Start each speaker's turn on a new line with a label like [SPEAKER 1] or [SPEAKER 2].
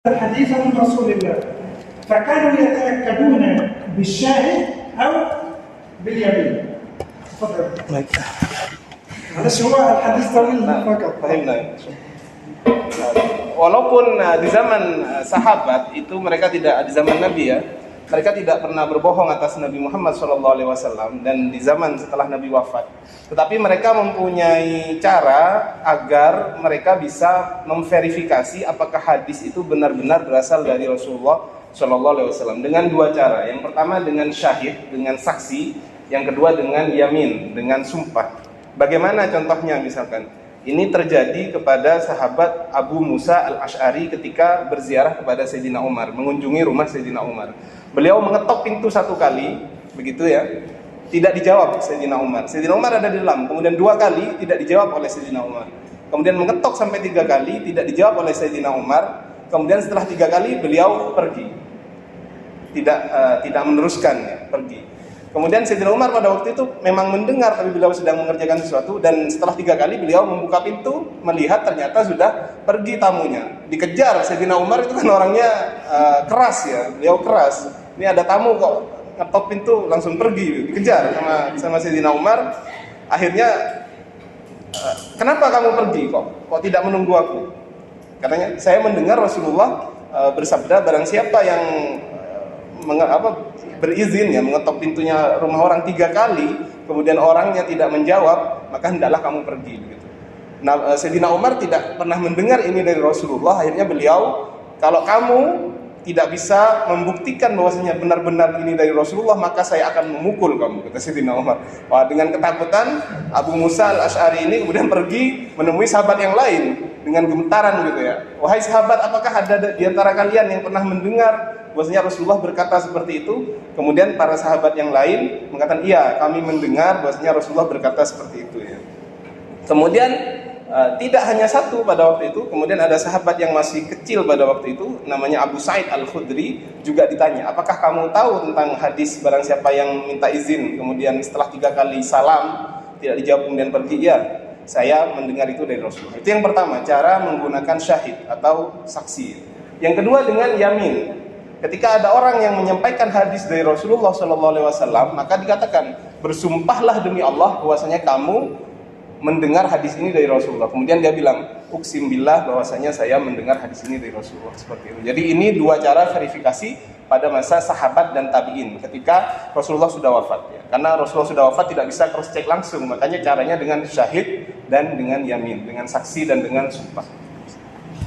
[SPEAKER 1] الحديث عن رسول الله فكانوا يتأكدون بالشاهد أو باليمين. تفضل. معلش هو الحديث طويل فقط.
[SPEAKER 2] Fahimna. Walaupun di zaman sahabat itu mereka tidak di zaman Nabi ya, mereka tidak pernah berbohong atas Nabi Muhammad SAW dan di zaman setelah Nabi wafat. Tetapi mereka mempunyai cara agar mereka bisa memverifikasi apakah hadis itu benar-benar berasal dari Rasulullah SAW dengan dua cara. Yang pertama dengan syahid, dengan saksi. Yang kedua dengan yamin, dengan sumpah. Bagaimana contohnya misalkan? Ini terjadi kepada sahabat Abu Musa al-Ash'ari ketika berziarah kepada Sayyidina Umar, mengunjungi rumah Sayyidina Umar. Beliau mengetok pintu satu kali, begitu ya, tidak dijawab Sayyidina Umar. Sayyidina Umar ada di dalam, kemudian dua kali tidak dijawab oleh Sayyidina Umar. Kemudian mengetok sampai 3 kali, tidak dijawab oleh Sayyidina Umar. Kemudian setelah 3 kali beliau pergi, tidak meneruskan ya, pergi. Kemudian Sayyidina Umar pada waktu itu memang mendengar tapi beliau sedang mengerjakan sesuatu, dan setelah 3 kali beliau membuka pintu melihat ternyata sudah pergi tamunya. Dikejar. Sayyidina Umar itu kan orangnya keras ya, beliau keras. Ini ada tamu kok, ngetok pintu langsung pergi, dikejar sama Sayyidina Umar. Akhirnya kenapa kamu pergi kok tidak menunggu aku? Katanya saya mendengar Rasulullah bersabda barang siapa yang berizin ya mengetok pintunya rumah orang 3 kali, kemudian orangnya tidak menjawab, maka hendaklah kamu pergi begitu. Nah, Sayyidina Umar tidak pernah mendengar ini dari Rasulullah. Akhirnya beliau, kalau kamu tidak bisa membuktikan bahwasanya benar-benar ini dari Rasulullah, maka saya akan memukul kamu, kata Sayyidina Umar. Wah, dengan ketakutan Abu Musa al-Ash'ari ini kemudian pergi menemui sahabat yang lain dengan gemetaran gitu ya. Wahai sahabat, apakah ada di antara kalian yang pernah mendengar bahwasanya Rasulullah berkata seperti itu? Kemudian para sahabat yang lain mengatakan, iya, kami mendengar bahwasanya Rasulullah berkata seperti itu ya. Kemudian tidak hanya satu pada waktu itu, kemudian ada sahabat yang masih kecil pada waktu itu, namanya Abu Sa'id al-Khudri, juga ditanya, apakah kamu tahu tentang hadis barang siapa yang minta izin kemudian setelah 3 kali salam tidak dijawab kemudian pergi? Ya, saya mendengar itu dari Rasulullah. Itu yang pertama, cara menggunakan syahid atau saksi. Yang kedua dengan yamin. Ketika ada orang yang menyampaikan hadis dari Rasulullah SAW, maka dikatakan, bersumpahlah demi Allah bahwasanya kamu mendengar hadis ini dari Rasulullah. Kemudian dia bilang, uksim billah, bahwasanya saya mendengar hadis ini dari Rasulullah, seperti itu. Jadi ini 2 cara verifikasi pada masa sahabat dan tabi'in ketika Rasulullah sudah wafat ya. Karena Rasulullah sudah wafat tidak bisa cross check langsung, makanya caranya dengan syahid dan dengan yamin, dengan saksi dan dengan sumpah.